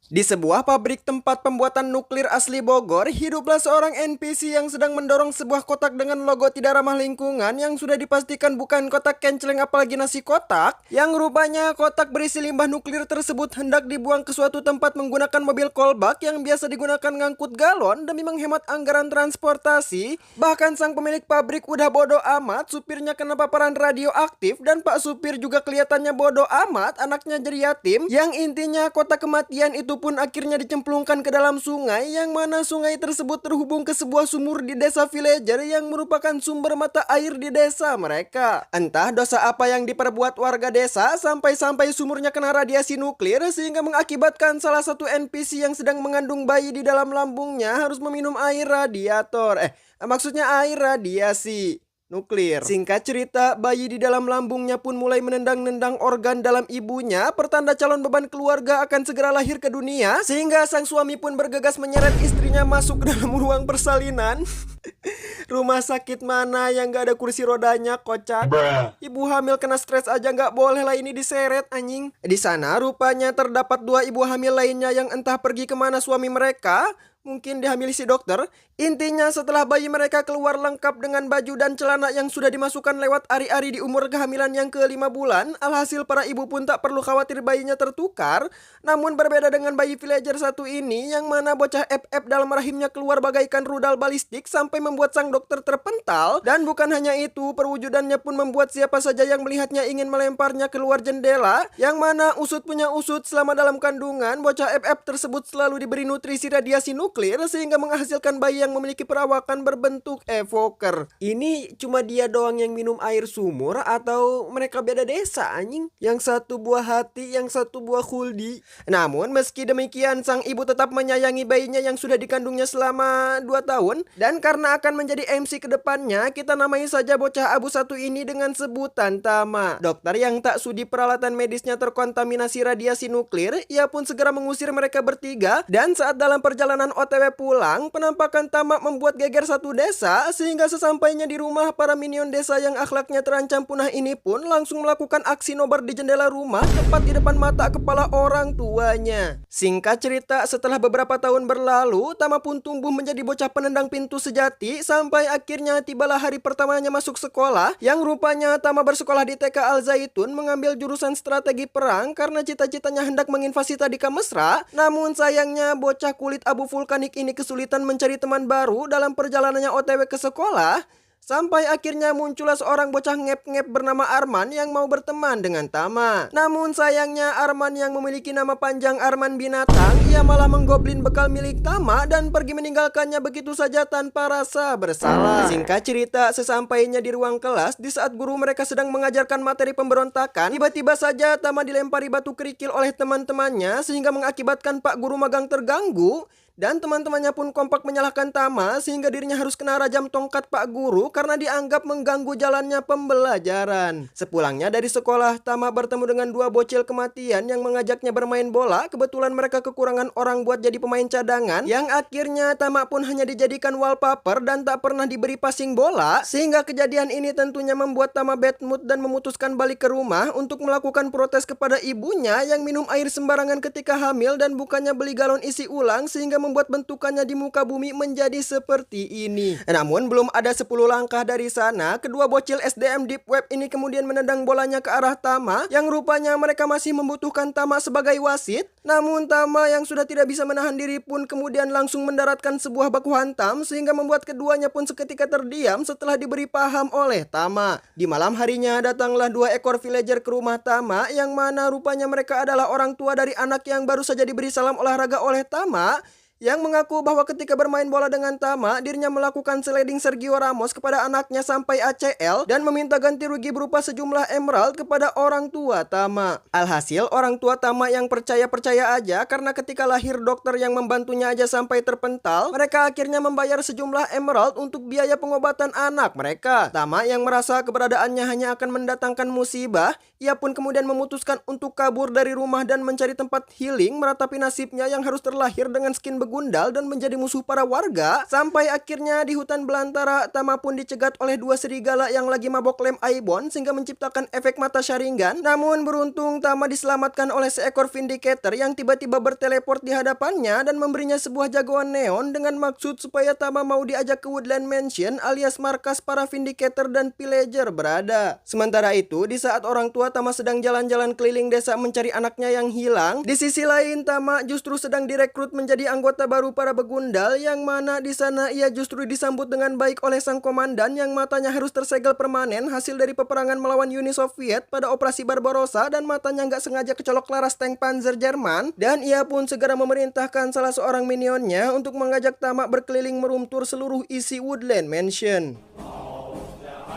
Di sebuah pabrik tempat pembuatan nuklir asli Bogor, hiduplah seorang NPC yang sedang mendorong sebuah kotak dengan logo tidak ramah lingkungan yang sudah dipastikan bukan kotak kenceleng apalagi nasi kotak, yang rupanya kotak berisi limbah nuklir tersebut hendak dibuang ke suatu tempat menggunakan mobil kolbak yang biasa digunakan ngangkut galon demi menghemat anggaran transportasi. Bahkan sang pemilik pabrik udah bodoh amat supirnya kena paparan radioaktif dan Pak Supir juga kelihatannya bodoh amat anaknya jadi yatim, yang intinya kotak kematian itu pun akhirnya dicemplungkan ke dalam sungai, yang mana sungai tersebut terhubung ke sebuah sumur di desa villager yang merupakan sumber mata air di desa mereka. Entah dosa apa yang diperbuat warga desa sampai-sampai sumurnya kena radiasi nuklir sehingga mengakibatkan salah satu NPC yang sedang mengandung bayi di dalam lambungnya harus meminum air radiator. Maksudnya air radiasi nuklir. Singkat cerita, bayi di dalam lambungnya pun mulai menendang-nendang organ dalam ibunya, pertanda calon beban keluarga akan segera lahir ke dunia, sehingga sang suami pun bergegas menyeret istrinya masuk ke dalam ruang persalinan. Rumah sakit mana yang gak ada kursi rodanya, kocak? Ibu hamil kena stres aja gak boleh lah ini diseret, anjing. Di sana rupanya terdapat dua ibu hamil lainnya yang entah pergi kemana suami mereka. Mungkin dihamili si dokter. Intinya setelah bayi mereka keluar lengkap dengan baju dan celana yang sudah dimasukkan lewat ari-ari di umur kehamilan yang ke-5 bulan, alhasil para ibu pun tak perlu khawatir bayinya tertukar. Namun berbeda dengan bayi villager satu ini, yang mana bocah FF dalam rahimnya keluar bagaikan rudal balistik sampai membuat sang dokter terpental. Dan bukan hanya itu, perwujudannya pun membuat siapa saja yang melihatnya ingin melemparnya keluar jendela. Yang mana usut punya usut, selama dalam kandungan, bocah FF tersebut selalu diberi nutrisi radiasi nuklir sehingga menghasilkan bayi yang memiliki perawakan berbentuk evoker. Ini cuma dia doang yang minum air sumur atau mereka beda desa, anjing? Yang satu buah hati, yang satu buah kuldi. Namun meski demikian, sang ibu tetap menyayangi bayinya yang sudah dikandungnya selama 2 tahun. Dan karena akan menjadi MC ke depannya, kita namai saja bocah abu satu ini dengan sebutan Tama. Dokter yang tak sudi peralatan medisnya terkontaminasi radiasi nuklir, ia pun segera mengusir mereka bertiga. Dan saat dalam perjalanan OTW pulang, penampakan Tama membuat geger satu desa, sehingga sesampainya di rumah, para minion desa yang akhlaknya terancam punah ini pun langsung melakukan aksi nobar di jendela rumah tepat di depan mata kepala orang tuanya. Singkat cerita, setelah beberapa tahun berlalu, Tama pun tumbuh menjadi bocah penendang pintu sejati sampai akhirnya tibalah hari pertamanya masuk sekolah, yang rupanya Tama bersekolah di TK Al Zaitun mengambil jurusan strategi perang karena cita-citanya hendak menginvasi Tadika Mesra. Namun sayangnya bocah kulit abu vulkanik ini kesulitan mencari teman baru dalam perjalanannya OTW ke sekolah, sampai akhirnya muncullah seorang bocah ngep-ngep bernama Arman yang mau berteman dengan Tama. Namun sayangnya Arman yang memiliki nama panjang Arman Binatang, ia malah menggoblin bekal milik Tama dan pergi meninggalkannya begitu saja tanpa rasa bersalah. Singkat cerita, sesampainya di ruang kelas, di saat guru mereka sedang mengajarkan materi pemberontakan, tiba-tiba saja Tama dilempari batu kerikil oleh teman-temannya sehingga mengakibatkan Pak Guru magang terganggu. Dan teman-temannya pun kompak menyalahkan Tama sehingga dirinya harus kena rajam tongkat Pak Guru karena dianggap mengganggu jalannya pembelajaran. Sepulangnya dari sekolah, Tama bertemu dengan dua bocil kematian yang mengajaknya bermain bola. Kebetulan mereka kekurangan orang buat jadi pemain cadangan, yang akhirnya Tama pun hanya dijadikan wallpaper dan tak pernah diberi passing bola. Sehingga kejadian ini tentunya membuat Tama bad mood dan memutuskan balik ke rumah untuk melakukan protes kepada ibunya yang minum air sembarangan ketika hamil dan bukannya beli galon isi ulang, sehingga membuat bentukannya di muka bumi menjadi seperti ini. Namun belum ada 10 langkah dari sana, kedua bocil SDM Deep Web ini kemudian menendang bolanya ke arah Tama, yang rupanya mereka masih membutuhkan Tama sebagai wasit. Namun Tama yang sudah tidak bisa menahan diri pun kemudian langsung mendaratkan sebuah baku hantam, sehingga membuat keduanya pun seketika terdiam setelah diberi paham oleh Tama. Di malam harinya datanglah 2 ekor villager ke rumah Tama, yang mana rupanya mereka adalah orang tua dari anak yang baru saja diberi salam olahraga oleh Tama, yang mengaku bahwa ketika bermain bola dengan Tama, dirinya melakukan sliding Sergio Ramos kepada anaknya sampai ACL dan meminta ganti rugi berupa sejumlah emerald kepada orang tua Tama. Alhasil orang tua Tama yang percaya-percaya aja karena ketika lahir dokter yang membantunya aja sampai terpental, mereka akhirnya membayar sejumlah emerald untuk biaya pengobatan anak mereka. Tama yang merasa keberadaannya hanya akan mendatangkan musibah, ia pun kemudian memutuskan untuk kabur dari rumah dan mencari tempat healing, meratapi nasibnya yang harus terlahir dengan skin begundal dan menjadi musuh para warga. Sampai akhirnya di hutan belantara, Tama pun dicegat oleh dua serigala yang lagi mabok lem Aibon sehingga menciptakan efek mata Sharingan. Namun beruntung Tama diselamatkan oleh seekor Vindicator yang tiba-tiba berteleport di hadapannya dan memberinya sebuah jagoan neon dengan maksud supaya Tama mau diajak ke Woodland Mansion alias markas para Vindicator dan Pillager berada. Sementara itu, di saat orang tua Tama sedang jalan-jalan keliling desa mencari anaknya yang hilang, di sisi lain Tama justru sedang direkrut menjadi anggota baru para begundal, yang mana di sana ia justru disambut dengan baik oleh sang komandan yang matanya harus tersegel permanen hasil dari peperangan melawan Uni Soviet pada Operasi Barbarossa, dan matanya nggak sengaja kecolok laras tank Panzer Jerman, dan ia pun segera memerintahkan salah seorang minionnya untuk mengajak Tama berkeliling meruntur seluruh isi Woodland Mansion.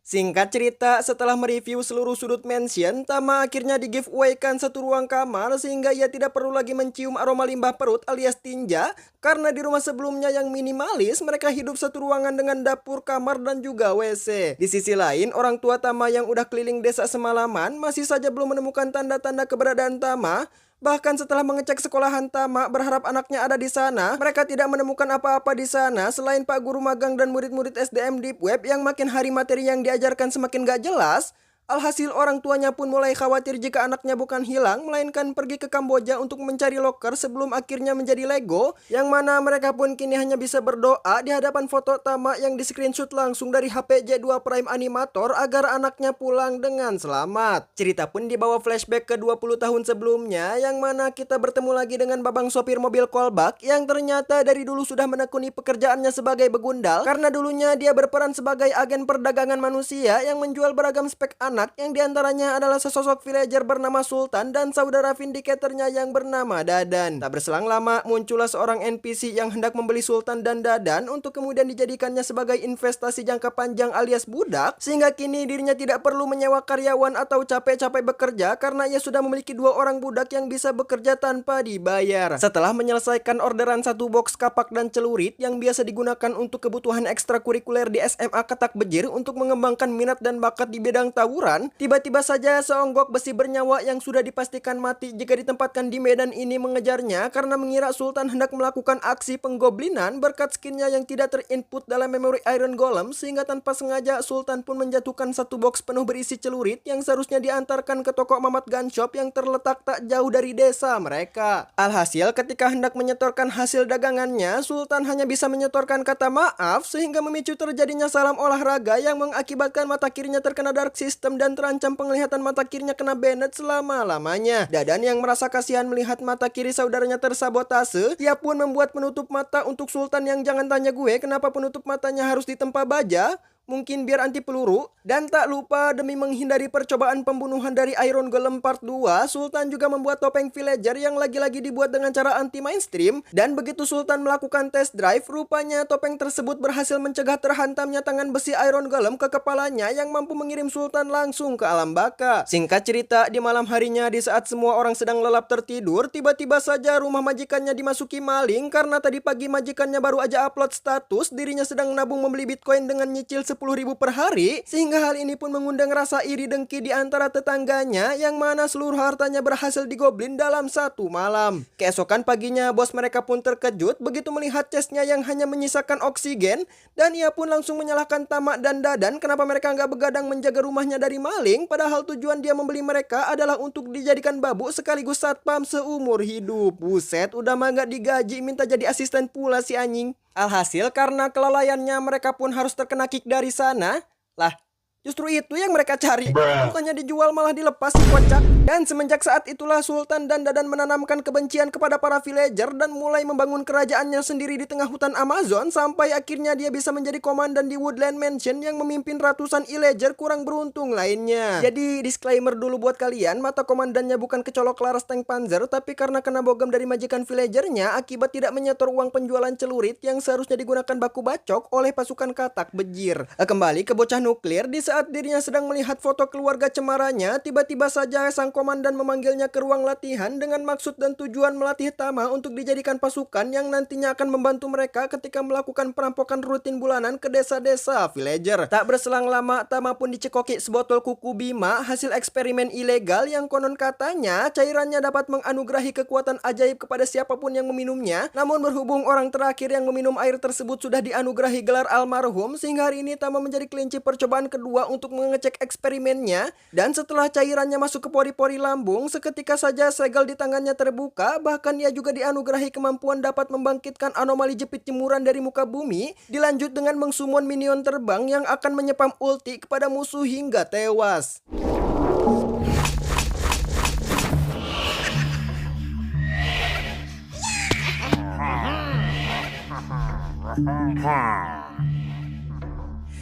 Singkat cerita, setelah mereview seluruh sudut mansion, Tama akhirnya di-giveaway-kan satu ruang kamar sehingga ia tidak perlu lagi mencium aroma limbah perut alias tinja, karena di rumah sebelumnya yang minimalis, mereka hidup satu ruangan dengan dapur, kamar, dan juga WC. Di sisi lain, orang tua Tama yang udah keliling desa semalaman masih saja belum menemukan tanda-tanda keberadaan Tama. Bahkan setelah mengecek sekolahan Tama berharap anaknya ada di sana, mereka tidak menemukan apa-apa di sana selain Pak Guru magang dan murid-murid SDM Deep Web yang makin hari materi yang diajarkan semakin gak jelas. Alhasil orang tuanya pun mulai khawatir jika anaknya bukan hilang, melainkan pergi ke Kamboja untuk mencari loker sebelum akhirnya menjadi Lego, yang mana mereka pun kini hanya bisa berdoa di hadapan foto Tama yang di screenshot langsung dari HP J2 Prime Animator agar anaknya pulang dengan selamat. Cerita pun dibawa flashback ke 20 tahun sebelumnya, yang mana kita bertemu lagi dengan babang sopir mobil kolbak yang ternyata dari dulu sudah menekuni pekerjaannya sebagai begundal, karena dulunya dia berperan sebagai agen perdagangan manusia yang menjual beragam spek anak, yang diantaranya adalah sesosok villager bernama Sultan dan saudara Vindicatornya yang bernama Dadan. Tak berselang lama, muncullah seorang NPC yang hendak membeli Sultan dan Dadan untuk kemudian dijadikannya sebagai investasi jangka panjang alias budak, sehingga kini dirinya tidak perlu menyewa karyawan atau capek-capek bekerja karena ia sudah memiliki dua orang budak yang bisa bekerja tanpa dibayar. Setelah menyelesaikan orderan satu box kapak dan celurit yang biasa digunakan untuk kebutuhan ekstrakurikuler di SMA Katak Bejir untuk mengembangkan minat dan bakat di bidang tawuran, tiba-tiba saja seonggok besi bernyawa yang sudah dipastikan mati jika ditempatkan di medan ini mengejarnya karena mengira Sultan hendak melakukan aksi penggoblinan berkat skinnya yang tidak terinput dalam memori Iron Golem, sehingga tanpa sengaja Sultan pun menjatuhkan satu box penuh berisi celurit yang seharusnya diantarkan ke toko Mamat Gun Shop yang terletak tak jauh dari desa mereka. Alhasil ketika hendak menyetorkan hasil dagangannya, Sultan hanya bisa menyetorkan kata maaf sehingga memicu terjadinya salam olahraga yang mengakibatkan mata kirinya terkena dark system dan terancam penglihatan mata kirinya kena banet selama-lamanya. Dadan yang merasa kasihan melihat mata kiri saudaranya tersabotase, dia pun membuat penutup mata untuk Sultan yang jangan tanya gue kenapa penutup matanya harus ditempa baja. Mungkin biar anti peluru. Dan tak lupa demi menghindari percobaan pembunuhan dari Iron Golem Part 2, Sultan juga membuat topeng villager yang lagi-lagi dibuat dengan cara anti mainstream. Dan begitu Sultan melakukan test drive, rupanya topeng tersebut berhasil mencegah terhantamnya tangan besi Iron Golem ke kepalanya yang mampu mengirim Sultan langsung ke alam baka. Singkat cerita, di malam harinya di saat semua orang sedang lelap tertidur, tiba-tiba saja rumah majikannya dimasuki maling karena tadi pagi majikannya baru aja upload status dirinya sedang nabung membeli Bitcoin dengan nyicil 10.000 per hari, sehingga hal ini pun mengundang rasa iri dengki di antara tetangganya yang mana seluruh hartanya berhasil digoblin dalam satu malam. Keesokan paginya bos mereka pun terkejut begitu melihat chestnya yang hanya menyisakan oksigen, dan ia pun langsung menyalahkan Tama dan Dadan kenapa mereka nggak begadang menjaga rumahnya dari maling, padahal tujuan dia membeli mereka adalah untuk dijadikan babu sekaligus satpam seumur hidup. Buset, udah mah nggak digaji minta jadi asisten pula si anjing. Alhasil karena kelalaiannya mereka pun harus terkena kick dari sana. Lah, justru itu yang mereka cari. Bukannya dijual malah dilepas si kocak. Dan semenjak saat itulah Sultan dan Dadan menanamkan kebencian kepada para villager dan mulai membangun kerajaannya sendiri di tengah hutan Amazon, sampai akhirnya dia bisa menjadi komandan di Woodland Mansion yang memimpin ratusan illager kurang beruntung lainnya. Jadi disclaimer dulu buat kalian, mata komandannya bukan kecolok laras tank Panzer, tapi karena kena bogem dari majikan villagernya akibat tidak menyetor uang penjualan celurit yang seharusnya digunakan baku bacok oleh pasukan Katak Bejir. Kembali ke bocah nuklir, di saat dirinya sedang melihat foto keluarga cemarannya, tiba-tiba saja sang komandan memanggilnya ke ruang latihan dengan maksud dan tujuan melatih Tama untuk dijadikan pasukan yang nantinya akan membantu mereka ketika melakukan perampokan rutin bulanan ke desa-desa villager. Tak berselang lama, Tama pun dicekoki sebotol kuku bima hasil eksperimen ilegal yang konon katanya cairannya dapat menganugerahi kekuatan ajaib kepada siapapun yang meminumnya. Namun berhubung orang terakhir yang meminum air tersebut sudah dianugerahi gelar almarhum, sehingga hari ini Tama menjadi kelinci percobaan kedua untuk mengecek eksperimennya. Dan setelah cairannya masuk ke pori-pori lambung, seketika saja segel di tangannya terbuka. Bahkan ia juga dianugerahi kemampuan dapat membangkitkan anomali jepit jemuran dari muka bumi, dilanjut dengan mengsummon minion terbang yang akan menyepam ulti kepada musuh hingga tewas.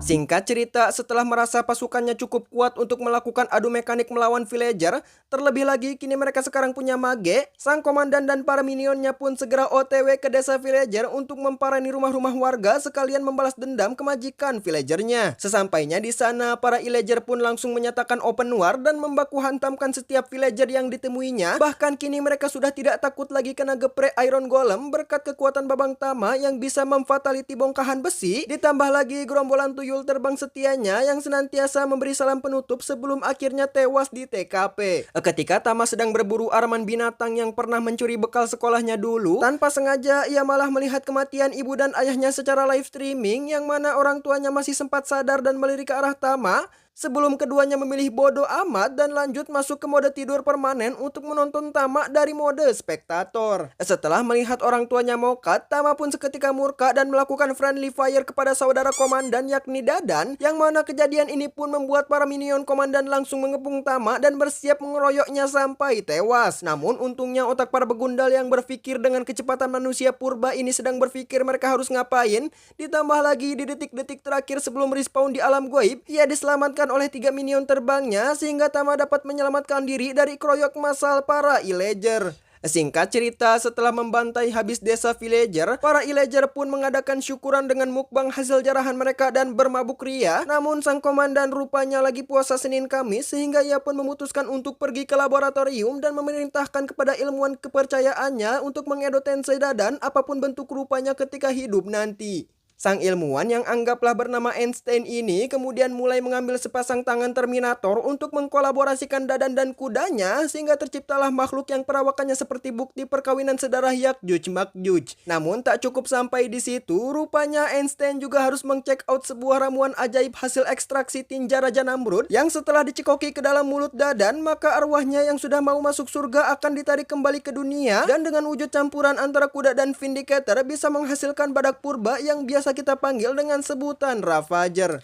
Singkat cerita, setelah merasa pasukannya cukup kuat untuk melakukan adu mekanik melawan villager, terlebih lagi kini mereka sekarang punya mage, sang komandan dan para minionnya pun segera OTW ke desa villager untuk memparani rumah-rumah warga sekalian membalas dendam ke majikan villagernya. Sesampainya di sana, para illager pun langsung menyatakan open war dan membaku hantamkan setiap villager yang ditemuinya. Bahkan kini mereka sudah tidak takut lagi kena geprek Iron Golem berkat kekuatan Babang Tama yang bisa memfataliti bongkahan besi, ditambah lagi gerombolan tuyul terbang setianya yang senantiasa memberi salam penutup sebelum akhirnya tewas di TKP. Ketika Tama sedang berburu arman binatang yang pernah mencuri bekal sekolahnya dulu, tanpa sengaja ia malah melihat kematian ibu dan ayahnya secara live streaming, yang mana orang tuanya masih sempat sadar dan melirik ke arah Tama sebelum keduanya memilih bodoh amat dan lanjut masuk ke mode tidur permanen untuk menonton Tama dari mode spektator. Setelah melihat orang tuanya mokat, Tama pun seketika murka dan melakukan friendly fire kepada saudara komandan yakni Dadan, yang mana kejadian ini pun membuat para minion komandan langsung mengepung Tama dan bersiap mengeroyoknya sampai tewas. Namun untungnya otak para begundal yang berpikir dengan kecepatan manusia purba ini sedang berpikir mereka harus ngapain, ditambah lagi di detik-detik terakhir sebelum respawn di alam goib, ia diselamatkan oleh 3 minion terbangnya sehingga Tama dapat menyelamatkan diri dari keroyok massal para illager. Singkat cerita, setelah membantai habis desa villager, para illager pun mengadakan syukuran dengan mukbang hasil jarahan mereka dan bermabuk ria. Namun sang komandan rupanya lagi puasa Senin Kamis sehingga ia pun memutuskan untuk pergi ke laboratorium dan memerintahkan kepada ilmuwan kepercayaannya untuk mengedo Tensei Dadan apapun bentuk rupanya ketika hidup nanti. Sang ilmuwan yang anggaplah bernama Einstein ini kemudian mulai mengambil sepasang tangan Terminator untuk mengkolaborasikan Dadan dan kudanya sehingga terciptalah makhluk yang perawakannya seperti bukti perkawinan sedarah Yakjuj Makjuj. Namun tak cukup sampai di situ, rupanya Einstein juga harus mengcheck out sebuah ramuan ajaib hasil ekstraksi tinja Raja Namrud yang setelah dicekoki ke dalam mulut Dadan, maka arwahnya yang sudah mau masuk surga akan ditarik kembali ke dunia dan dengan wujud campuran antara kuda dan Vindicator bisa menghasilkan badak purba yang biasa kita panggil dengan sebutan Ravager.